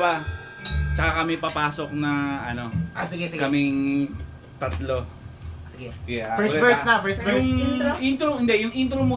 dalawa. Tsaka kami papasok na ano, Sige, sige. kaming tatlo. Sige. Yeah. First ulit, verse na, first verse. Yung intro, hindi, yung intro mo